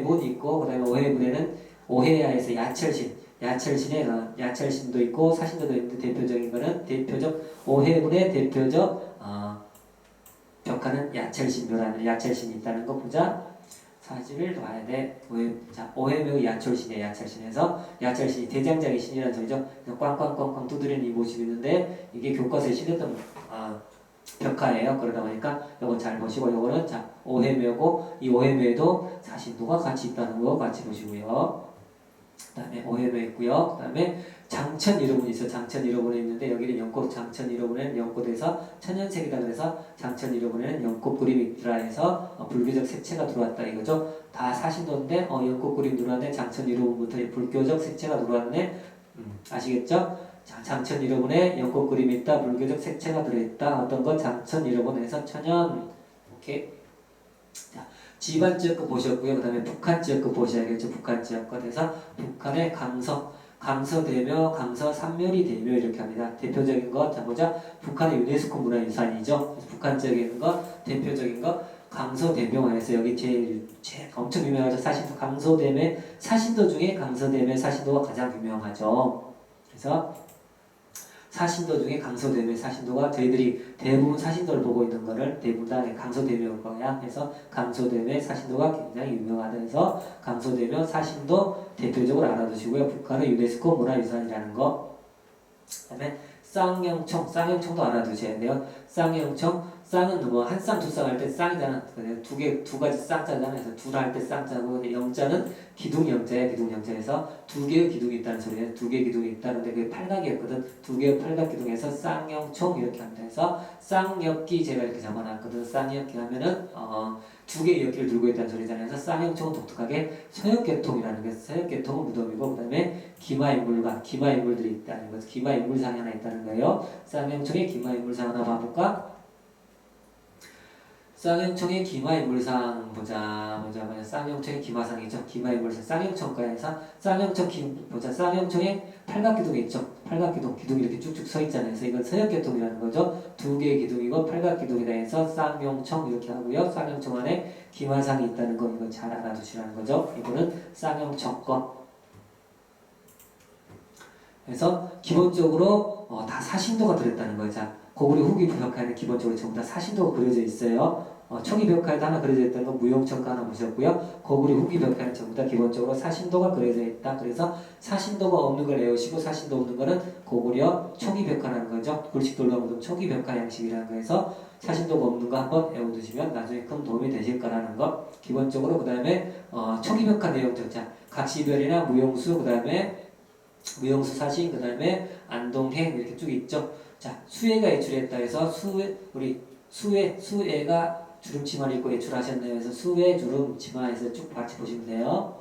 문 있고 그다음에 오해문에는 오해야에서 야철신도 있고 사신도도 있는데 대표적인 거는 오해문의 대표적 벽화는 야철신이 있다는 거 보자. 사실을 봐야 돼. 오해묘 야철신에서 야철신이 대장장이 신이라는 소리죠. 꽝꽝꽝꽝 두드리는 이 모습이 있는데 이게 교과서에 실렸던 벽화예요. 그러다 보니까 이거 잘 보시고 이거는 오해묘고 이 오해묘에도 사신도가 같이 있다는 거 같이 보시고요. 그 다음에 오해묘 있고요. 그 다음에 장천 이로분이 있어. 장천 이로분이 있는데 여기는 연꽃 장천 이로분에는 연꽃에서 천연색이다 그래서 장천 이로분에는 연꽃 그림이 있더라 해서 불교적 색채가 들어왔다 이거죠. 다 사신도인데 연꽃 그림 들어왔네. 장천 이로분부터 불교적 색채가 들어왔네. 아시겠죠? 자, 장천 이로분에 연꽃 그림이 있다. 불교적 색채가 들어있다. 어떤 거? 장천 이로분에서 천연. 오케이. 자, 지방 지역급 보셨고요. 그 다음에 북한 지역급 보셔야겠죠. 북한 지역급. 그래서 북한의 강서대묘, 강서삼묘리대묘 이렇게 합니다. 대표적인 거, 자 보자. 북한의 유네스코 문화유산이죠. 북한 지역에 있는 거, 대표적인 거, 강서대묘에서 여기 제일 엄청 유명하죠. 사신도 강서대묘, 사신도 중에 강서대묘 사신도가 가장 유명하죠. 그래서 사신도 중에 강서대묘 사신도가 저희들이 대부분 사신도를 보고 있는 거를 대부분 다 강서대묘일 거야. 그래서 강서대묘 사신도가 굉장히 유명하다 해서 강서대묘 사신도 대표적으로 알아두시고요. 북한의 유네스코 문화유산이라는 거. 그 다음에 쌍용청도 알아두셔야 돼요. 쌍은 뭐 한 쌍, 두 쌍 할 때 쌍이잖아. 두 가지 쌍자잖아. 그래서 둘 할 때 쌍자고 영자는 기둥영자에서 두 개의 기둥이 있다는 소리예요. 두 개의 기둥이 있다는데 그게 팔각이었거든. 두 개의 팔각 기둥에서 쌍용청 이렇게 합니다. 그래서 쌍엽기 제가 이렇게 적어놨거든. 쌍엽기 하면은 두 개의 엽기를 들고 있다는 소리잖아요. 그래서 쌍용청은 독특하게 서역계통이라는 게 서역계통은 무덤이고 그 다음에 기마인물들이 있다는 거죠. 기마인물상이 하나 있다는 거예요. 쌍용청의 기마인물상 하나 봐볼까? 쌍용청의 기마인물상 보자. 쌍용청의 기마상이죠. 기마인물상 쌍용청가에서 쌍용청의 팔각기둥이 있죠. 기둥이 이렇게 쭉쭉 서 있잖아요. 그래서 이건 서역계통이라는 거죠. 두 개의 기둥이고 팔각기둥이다 해서 쌍용청 이렇게 하고요. 쌍용청 안에 기마상이 있다는 거 이거 잘 알아두시라는 거죠. 이거는 쌍용청 거. 그래서 기본적으로 다 사신도가 들었다는 거죠. 자, 고구려 후기 벽화에는 기본적으로 전부 다 사신도가 그려져 있어요. 청이 벽화에도 하나 그려져 있다는 건 무용청가 하나 보셨고요. 고구려 후기 벽화에는 전부 다 기본적으로 사신도가 그려져 있다. 그래서 사신도가 없는 걸 외우시고 사신도 없는 거는 고구려 초기 벽화라는 거죠. 굴식돌로 묻은 초기 벽화 양식이라는 거에서 사신도가 없는 거 한번 외워두시면 나중에 큰 도움이 되실 거라는 거. 기본적으로 그 다음에 초기 벽화 내용 적자 각시별이나 무용수 그 다음에 무용수 사신 그 다음에 안동행 이렇게 쭉 있죠. 자, 수혜가 예출했다 해서 수혜가 주름치마를 입고 예출하셨네요. 그래서 수혜 주름치마에서 쭉 같이 보시면 돼요.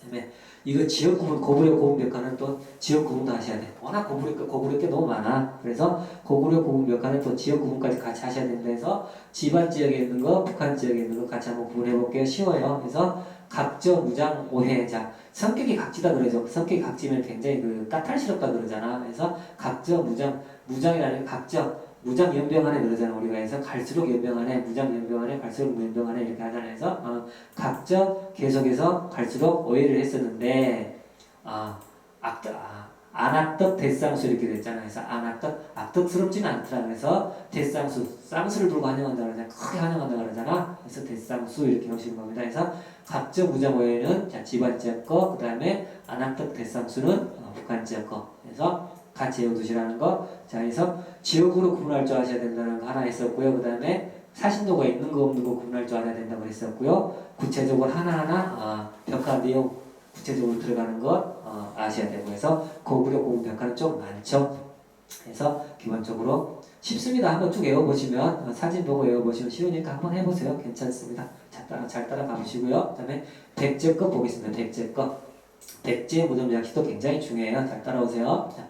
그다음에 이거 지역 구분 고구려 고분 벽화는 또 지역 구분도 하셔야 돼. 워낙 고구려 게 너무 많아. 그래서 고구려 고분 벽화는 또 지역 구분까지 같이 하셔야 된다 해서 지방 지역에 있는 거, 북한 지역에 있는 거 같이 한번 구분해 볼게요. 쉬워요. 그래서 각저, 무장, 오해자. 성격이 각지다 그러죠. 성격이 각지면 굉장히 까탈스럽다 그러잖아. 그래서 각저, 무장이라는 각저, 무장 연병하네 그러잖아. 우리가 해서 갈수록 연병하네, 무장 연병하네, 갈수록 연병하네 이렇게 하잖아요. 그래서 각저 계속해서 갈수록 오해를 했었는데 안악덕 대쌍수 이렇게 됐잖아요. 그래서 악덕스럽지는 않더라. 그래서 대쌍수, 쌍수를 들고 환영한다 그러잖아. 크게 환영한다 그러잖아. 그래서 대쌍수 이렇게 오시는 겁니다. 그래서 각저 무장 오해는 지방 지역 거, 그 다음에 안악덕 대쌍수는 북한 지역 거. 그래서 같이 외워두시라는 거. 자, 그래서 지역으로 구분할 줄 아셔야 된다는 거 하나 했었고요. 그 다음에 사신도가 있는 거 없는 거 구분할 줄 알아야 된다고 했었고요. 구체적으로 하나하나 벽화 내용 구체적으로 들어가는 것 아셔야 되고 해서 고구려 고분 벽화는 좀 많죠. 그래서 기본적으로 쉽습니다. 한번 쭉 외워보시면 사진 보고 외워보시면 쉬우니까 한번 해보세요. 괜찮습니다. 잘 따라가 보시고요. 그 다음에 백제것 보겠습니다. 백제 무덤 양식도 굉장히 중요해요. 잘 따라오세요. 자,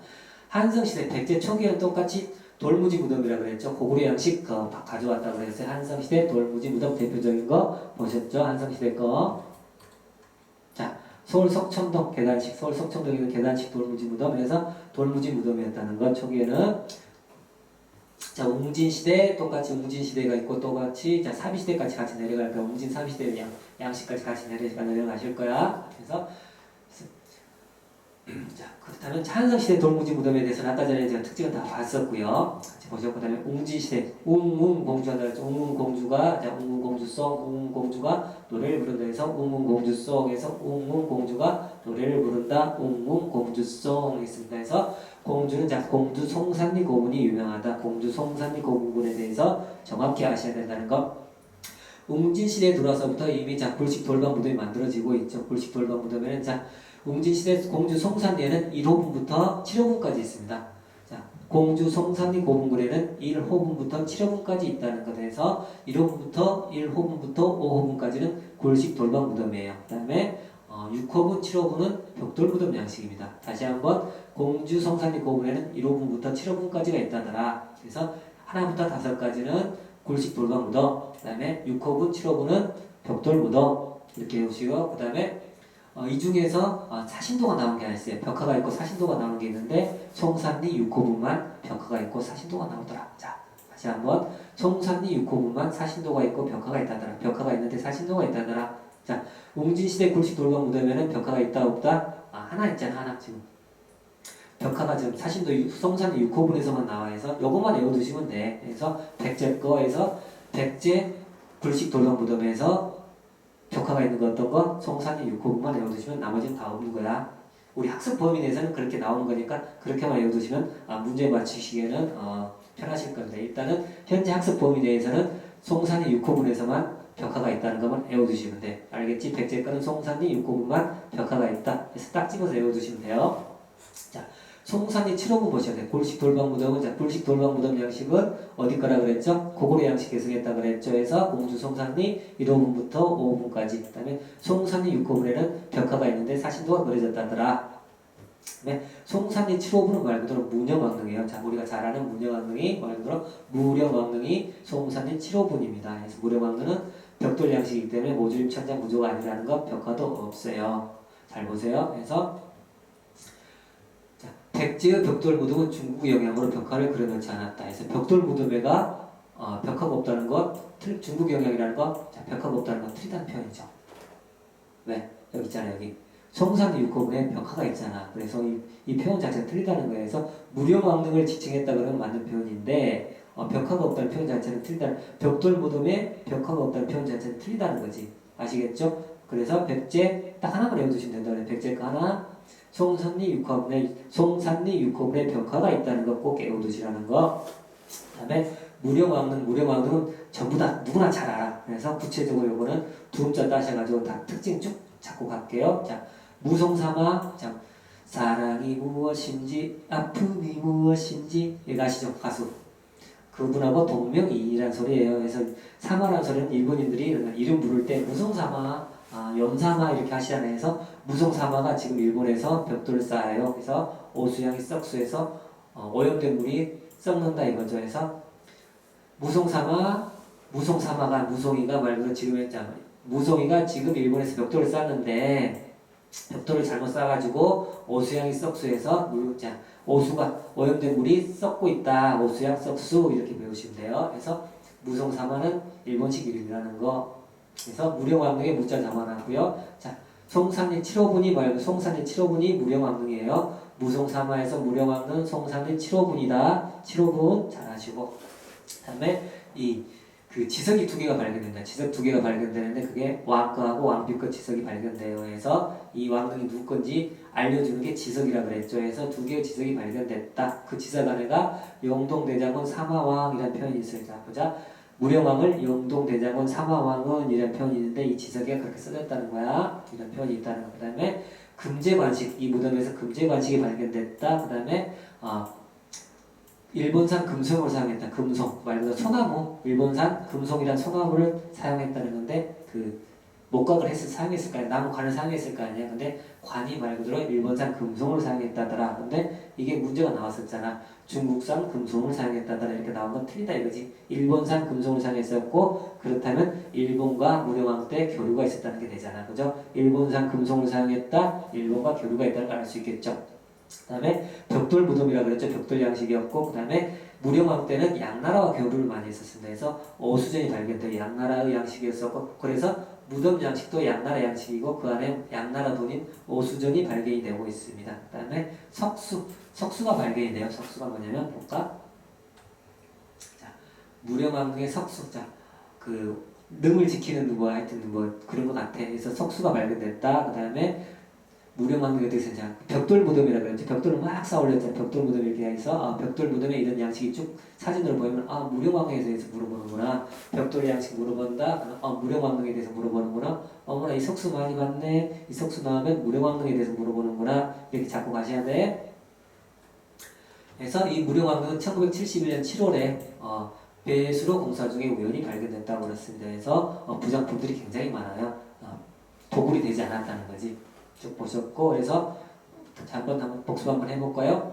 한성시대 백제 초기에는 똑같이 돌무지 무덤이라고 그랬죠. 고구려 양식 가져왔다고 그랬어요. 한성시대 돌무지 무덤 대표적인 거 보셨죠? 한성시대 거. 자, 서울 석천동 계단식, 서울 석천동에 있는 계단식 돌무지 무덤. 그래서 돌무지 무덤이었다는 것 초기에는. 자, 웅진시대 똑같이 웅진시대가 있고 똑같이 자, 사비시대까지 같이 내려갈 거야. 웅진 사비시대 양시까지 같이 내려가실 거야. 그래서 자, 그렇다면 찬성시대 돌무지 무덤에 대해서는 아까 전에 제가 특징을 다 봤었고요. 같이 보죠. 그 다음에 웅진시대 웅웅공주가 나왔죠. 웅웅공주가 자, 웅웅공주가 노래를 부른다 해서 웅웅공주송에서 웅웅공주가 노래를 부른다. 웅웅공주송 했습니다. 해서 공주는 자, 공주 송산리 고문이 유명하다. 공주 송산리 고문군에 대해서 정확히 아셔야 된다는 것. 웅진시대에 들어와서부터 이미 자, 굴식 돌반 무덤이 만들어지고 있죠. 굴식 돌반 무덤에는 자, 웅진시대 공주 송산리에는 1호분부터 7호분까지 있습니다. 자, 공주 송산리 고분군에는 1호분부터 7호분까지 있다는 것에 대해서 1호분부터 1호분부터 5호분까지는 골식 돌방 무덤이에요. 그 다음에 6호분, 7호분은 벽돌 무덤 양식입니다. 다시 한번 공주 송산리 고분에는 1호분부터 7호분까지가 있다더라. 그래서 하나부터 5까지는 골식 돌방 무덤, 그 다음에 6호분, 7호분은 벽돌 무덤 이렇게 해오시고, 그 다음에 이 중에서 사신도가 나오는 게 하나 있어요. 벽화가 있고 사신도가 나오는 게 있는데 송산리 6호분만 벽화가 있고 사신도가 나오더라. 자, 다시 한번 송산리 6호분만 사신도가 있고 벽화가 있다더라. 벽화가 있는데 사신도가 있다더라. 자, 웅진시대 굴식 돌방 무덤에는 벽화가 있다 없다? 하나 있잖아. 하나 지금 벽화가 지금 사신도 송산리 6호분에서만 나와 있어. 요것만 외워두시면 돼. 그래서 백제 거에서 백제 굴식 돌방 무덤에서 벽화가 있는 거 어떤 거? 송산리 6호분만 외워두시면 나머지는 다 없는 거야. 우리 학습 범위 내에서는 그렇게 나오는 거니까 그렇게만 외워두시면 문제 맞추시기에는 편하실 겁니다. 일단은 현재 학습 범위 내에서는 송산리 6호분에서만 벽화가 있다는 것만 외워두시면 돼. 알겠지? 백제 거는 송산리 6호분만 벽화가 있다. 그래서 딱 집어서 외워두시면 돼요. 자, 송산리 7호분 보셔야 돼. 골식 돌방 무덤은 자, 골식 돌방 무덤 양식은 어디 거라 그랬죠? 고구려 양식 계승했다 그랬죠. 해서 공주 송산리 1호분부터 5호분까지. 그 다음에 송산리 6호분에는 벽화가 있는데 사신도가 그려졌다더라. 네, 송산리 7호분은 말 그대로 무령왕릉이에요. 자, 우리가 잘 아는 무령왕릉이 말 그대로 무령왕릉이 송산리 7호분입니다. 그래서 무령왕릉은 벽돌 양식이기 때문에 모조임 천장 구조가 아니라는 것, 벽화도 없어요. 잘 보세요. 그래서 백제의 벽돌 무덤은 중국 영향으로 벽화를 그려놓지 않았다. 해서 벽돌 무덤에가 벽화가 없다는 것, 중국 영향이라는 것, 자, 벽화가 없다는 건 틀리다는 표현이죠. 왜? 여기 있잖아요. 여기 송산리 6호분에 벽화가 있잖아. 그래서 이 표현 자체가 틀리다는 거예요. 그래서 무령왕릉을 지칭했다 그러면 맞는 표현인데 벽화가 없다는 표현 자체는 틀리다. 벽돌 무덤에 벽화가 없다는 표현 자체는 틀리다는 거지. 아시겠죠? 그래서 백제 딱 하나만 외워두시면 된다. 그래. 백제 거 하나. 송산리 6호분에 벽화가 있다는 거 꼭 외워두시라는 거. 그 다음에 무령왕릉은 전부 다 누구나 잘 알아. 그래서 구체적으로 요거는 두음자 따셔가지고 다 특징 쭉 잡고 갈게요. 자, 무송사마. 자, 사랑이 무엇인지 아픔이 무엇인지 이거 아시죠? 가수. 그분하고 동명이인이라는 소리예요. 그래서 사마라는 소리는 일본인들이 이름 부를 때 무송사마, 연사마 이렇게 하시잖아요. 그래서 무송사마가 지금 일본에서 벽돌을 쌓아요. 그래서 오수양이 썩수해서 오염된 물이 썩는다 이거죠. 그래서 무송사마가 무송이가 말 그대로 지금 했잖아요. 무송이가 지금 일본에서 벽돌을 쌓는데 벽돌을 잘못 쌓아가지고 오수양이 썩수해서 오수가 오염된 물이 썩고 있다. 오수양 썩수 이렇게 배우시면 돼요. 그래서 무송사마는 일본식 이름이라는 거. 그래서 무령왕릉에 무자 담아놨고요. 자, 송산리 7호분이 말고 송산리 7호분이 무령왕릉이에요. 무송사마에서 무령왕릉 송산리 7호분이다. 7호분 잘 아시고. 그다음에 그 지석이 두 개가 발견된다. 지석 두 개가 발견되는데 그게 왕거하고 왕비거 지석이 발견돼요. 그래서 이 왕릉이 누구 건지 알려주는 게 지석이라 그랬죠. 그래서 두 개의 지석이 발견됐다. 그 지석 안에가 영동대장군 사마왕이라는 표현이 있어요. 자, 보자. 무령왕을 영동대장군 사마왕은 이라는 표현이 있는데 이 지석에 그렇게 써졌다는 거야. 이런 표현이 있다는 거. 그 다음에 금제관식, 이 무덤에서 금제관식이 발견됐다. 그 다음에 일본산 금송을 사용했다. 금송 말 그대로 소나무, 일본산 금송이란 소나무를 사용했다는 건데 그 목각을 사용했을 거 아니야. 나무 관을 사용했을 거 아니야. 근데 관이 말 그대로 일본산 금송을 사용했다더라. 근데 이게 문제가 나왔었잖아. 중국산 금송을 사용했다더라. 이렇게 나온 건 틀리다 이거지. 일본산 금송을 사용했었고 그렇다면 일본과 무령왕 때 교류가 있었다는 게 되잖아. 그죠? 일본산 금송을 사용했다. 일본과 교류가 있다는 걸 알 수 있겠죠. 그 다음에 벽돌 무덤이라 그랬죠. 벽돌 양식이었고 그 다음에 무령왕 때는 양나라와 교류를 많이 했었습니다. 그래서 오수전이 발견돼 양나라의 양식이었었고 그래서 무덤 양식도 양나라 양식이고 그 안에 양나라 돈인 오수전이 발견이 되고 있습니다. 그 다음에 석수가 발견이 돼요. 석수가 뭐냐면 볼까? 자, 무령왕궁의 석수. 자, 그 능을 지키는 누구 하여튼 뭐 그런 것 같아. 그래서 석수가 발견됐다. 그 다음에 무령왕궁에 대해서 이제 벽돌 무덤이라 그랬죠. 벽돌을 막 쌓아올렸잖아요. 벽돌 무덤 이렇게 해서 벽돌 무덤에 이런 양식이 쭉 사진으로 보이면 무령왕궁에 대해서 물어보는구나. 벽돌 양식 물어본다. 무령왕궁에 대해서 물어보는구나. 어머나 이 석수 많이 봤네. 이 석수 나오면 무령왕궁에 대해서 물어보는구나. 이렇게 잡고 가셔야 돼. 그래서 이 무령왕궁은 1971년 7월에 배수로 공사 중에 우연히 발견됐다고 그랬습니다. 그래서 부작품들이 굉장히 많아요. 도굴이 되지 않았다는 거지. 쭉 보셨고 그래서 한번 복습 한번 해볼까요?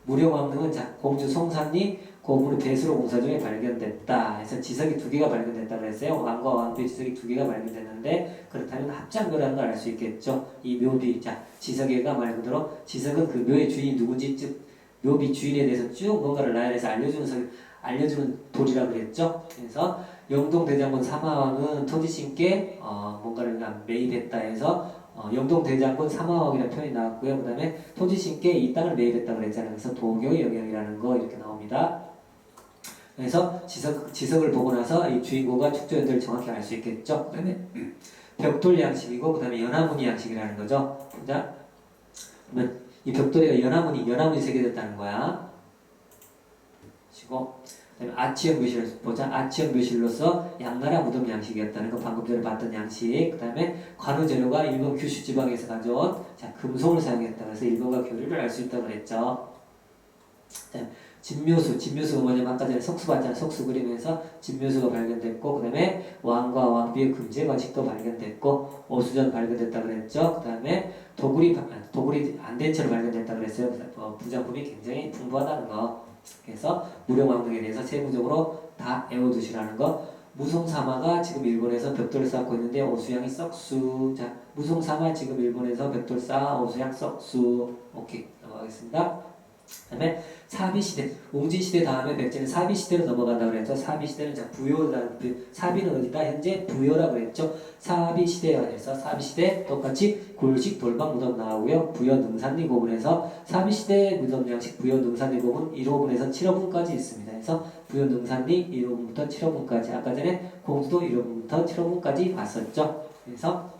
무령왕릉은 자 공주 송산리 고구려 배수로 공사 중에 발견됐다. 해서 지석이 2개가 발견됐다 그랬어요. 왕과 왕비의 지석이 2개가 발견됐는데 그렇다면 합작묘라는 걸 알 수 있겠죠. 이 묘비 자 지석이가 말 그대로 지석은 그 묘의 주인이 누군지 즉 묘비 주인에 대해서 쭉 뭔가를 나열해서 알려주는 돌이라 그랬죠. 그래서 영동대장군 사마왕은 토지신께 뭔가를 매입했다 해서 영동대장군 사마왕이라는 표현이 나왔고요. 그 다음에 토지신께 이 땅을 매입했다 그랬잖아요. 그래서 도교의 영향이라는 거 이렇게 나옵니다. 그래서 지석을 보고 나서 이 주인공과 축조연들을 정확히 알 수 있겠죠. 그 다음에 벽돌 양식이고 그 다음에 연화무늬 양식이라는 거죠. 자, 그러면 이 벽돌이가 연화무늬 새겨졌다는 거야. 시고 그다음에 아치형 묘실 보자. 아치형 묘실로서 양나라 무덤 양식이었다는 거 방금 전에 봤던 양식. 그다음에 관우 재료가 일본 규슈 지방에서 가져온 금속을 사용했다. 그래서 일본과 교류를 알 수 있다고 그랬죠. 진묘수가 뭐냐면 아까 전에 석수 봤잖아. 석수 그림에서 진묘수가 발견됐고 그다음에 왕과 왕비의 금제 관식도 발견됐고 오수전 발견됐다 그랬죠. 그다음에 도굴이 안 된 채로 발견됐다 그랬어요. 부작품이 굉장히 풍부하다는 거. 그래서 무령왕릉에 대해서 세부적으로 다 외워두시라는 거. 무송사마가 지금 일본에서 벽돌을 쌓고 있는데 오수양이 썩수. 자, 무송사마 지금 일본에서 벽돌 쌓아 오수양 썩수. 오케이 넘어가겠습니다. 그 다음에 사비시대, 웅진시대 다음에 백제는 사비시대로 넘어간다고 그랬죠. 사비시대는 사비는 어디다? 현재 부여라고 그랬죠. 사비시대가 돼서 사비시대 똑같이 굴식 돌방 무덤 나오고요. 부여 능산리 고분에서 사비시대 무덤 양식 부여 능산리 고분 1호분에서 7호분까지 있습니다. 그래서 부여 능산리 1호분부터 7호분까지 아까 전에 공주도 1호분부터 7호분까지 봤었죠. 그래서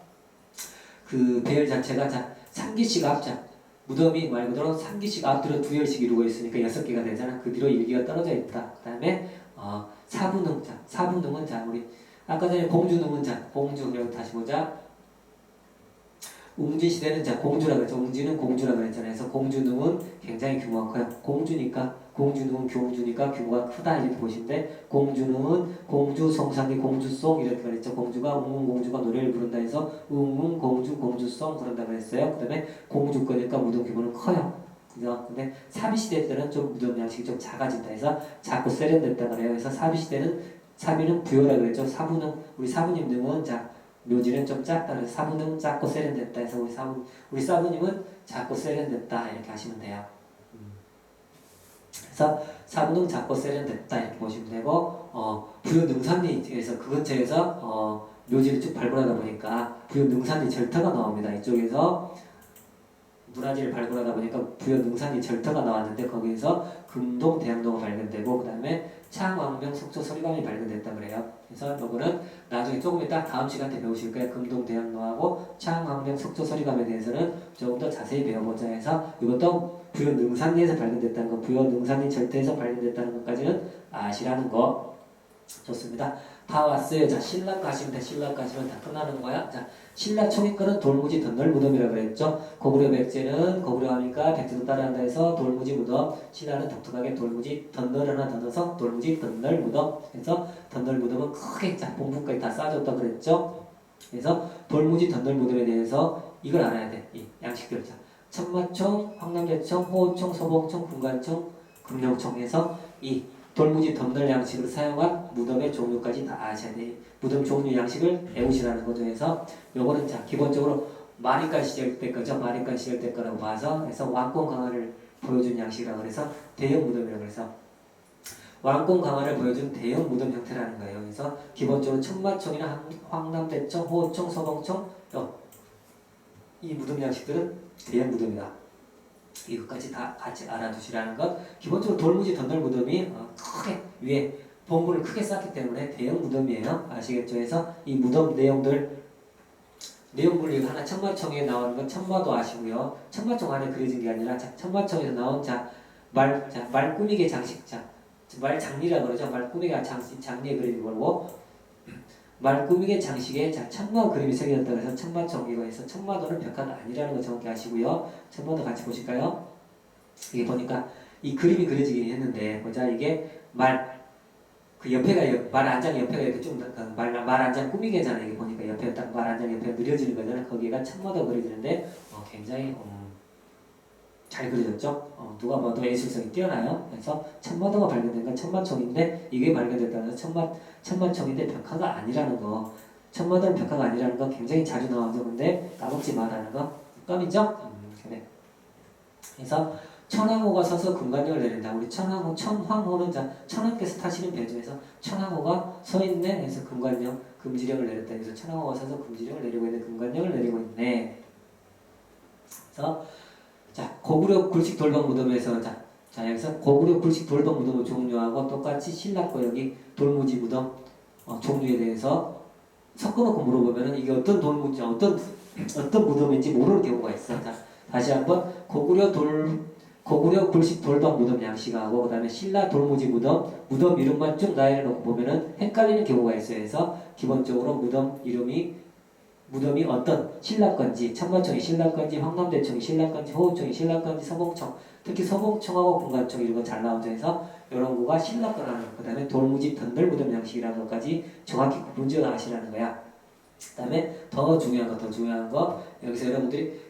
그 배열 자체가 상기식 앞자 무덤이 말 그대로 3기씩 앞뒤로 2열씩 이루고 있으니까 6개가 되잖아. 그 뒤로 1기가 떨어져 있다. 그 다음에 사부능은 우리 아까 전에 공주능은 공주 그리고 다시 보자. 웅진시대는 공주라 그랬죠. 웅진은 공주라 그랬잖아요. 그래서 공주능은 굉장히 규모가 커요. 공주능은 공주니까 규모가 크다 이렇게 보시는데 공주능은 공주 성상이 공주송 이렇게 그랬죠. 공주가 웅웅공주가 노래를 부른다 해서 웅웅공주 공주송 그런다 그랬어요. 그 다음에 공주 거니까 무덤 규모는 커요. 그죠? 근데 사비시대 때는 좀 무덤 양식이 좀 작아진다 해서 작고 세련됐다 그래요. 그래서 사비는 부여라 그랬죠. 우리 사부님 등은 묘지는 좀 작다 그래서 사부는 작고 세련됐다 해서 우리 사부님은 작고 세련됐다 이렇게 하시면 돼요. 그래서 사부는 작고 세련됐다 이렇게 보시면 되고 부여 능산리에서 그 근처에서 묘지를 쭉 발굴하다 보니까 부여 능산리 절터가 나옵니다. 이쪽에서 문화지를 발굴하다 보니까 부여 능산리 절터가 나왔는데 거기에서 금동 대양도가 발견되고 그 다음에 창왕명 속초 서리감이 발견됐다 그래요. 그래서 요거는 나중에 조금 이따 다음 시간 때 배우실 거예요. 금동 대양로하고 창왕명 속초 서리감에 대해서는 조금 더 자세히 배워보자 해서 이것도 부여 능산리에서 발견됐다는 거, 부여 능산리 절대에서 발견됐다는 것까지는 아시라는 거. 좋습니다. 다 왔어요. 신라 가시면 돼. 신라 가시면 다 끝나는 거야. 신라 초기권은 돌무지 덧널 무덤이라고 그랬죠. 고구려 백제는 고구려 하니까 백제도 따라한다 해서 돌무지 무덤. 신라는 독특하게 돌무지 덧널 하나 더 넣어서 돌무지 덧널 무덤. 그래서 덧널 무덤은 크게 본분까지 다 쌓아줬다 그랬죠. 그래서 돌무지 덧널 무덤에 대해서 이걸 알아야 돼. 이 양식들. 천마총, 황남대총, 호호총, 소봉총, 군관총, 금룡총에서 이 돌무지 덧널 양식을 사용한 무덤의 종류까지 다 아셔야 돼. 무덤 종류 양식을 배우시라는 거죠. 해서 요거는 기본적으로 마리간 시절 때 거죠. 마리간 시절 때 거라고 봐서 그래서 왕권 강화를 보여준 양식이라고 그래서 대형 무덤이라고 해서 왕권 강화를 보여준 대형 무덤 형태라는 거예요. 그래서 기본적으로 청마총이나 황남대청, 호청, 서봉청 이 무덤 양식들은 대형 무덤이다. 이것까지 다 같이 알아두시라는 것. 기본적으로 돌무지 덧널 무덤이 크게 위에 본문을 크게 쌓기 때문에 대형 무덤이에요. 아시겠죠? 그래서 이 무덤 내용들 내용물이 하나 천마총에 나오는 건 천마도 아시고요. 천마총 안에 그려진 게 아니라 천마총에서 나온 말 꾸미개 장식 말 장리라 그러죠. 말 꾸미개 장리에 그려진 거고 말 꾸미개 장식에 천마 그림이 새겨졌다고 해서 천마총 이거 해서 천마도는 벽화가 아니라는 거 정확히 아시고요. 천마도 같이 보실까요? 이게 보니까 이 그림이 그려지긴 했는데 보자 이게 그 옆에가 말 안장 옆에가 이렇게 좀말 안장 꾸미개잖아요. 이게 보니까 옆에 딱 말 안장 옆에 그려지는 거잖아요. 거기가 천마도 그려지는데 굉장히 잘 그려졌죠. 누가 봐도 예술성이 뛰어나요. 그래서 천마도가 발견된 건 천마총인데 이게 발견됐다는 천마총인데 벽화가 아니라는 거. 천마도는 벽화가 아니라는 거 굉장히 자주 나오죠. 근데 까먹지 말라는 거 껌이죠. 그래. 그래서 천황호가 서서 금관령을 내린다. 우리 천황호는 천황께서 타시는 배주에서 천황호가 서 있네. 그래서 금관령 금지령을 내렸다. 그래서 천황호가 서서 금지령을 내리고 있는 금관령을 내리고 있네. 그래서 고구려 굴식 돌방 무덤에서 여기서 고구려 굴식 돌방 무덤의 종류하고 똑같이 신라거 여기 돌무지 무덤 종류에 대해서 섞어놓고 물어보면은 이게 어떤 돌무지 어떤 무덤인지 모르는 경우가 있어. 다시 한번 고구려 굴식 돌방 무덤 양식하고 그다음에 신라 돌무지 무덤 이름만 쭉 나열해 놓고 보면은 헷갈리는 경우가 있어요. 그래서 기본적으로 무덤이 어떤 신라 건지 천마총이 신라 건지 황남대청이 신라 건지 호우청이 신라 건지 서봉청 특히 서봉청하고 금관청 이런 거 잘 나오죠. 그래서 이런 거가 신라 거라는 거. 그다음에 돌무지 덧널 무덤 양식이라는 것까지 정확히 구분지어 아시라는 거야. 그다음에 더 중요한 거 여기서 여러분들이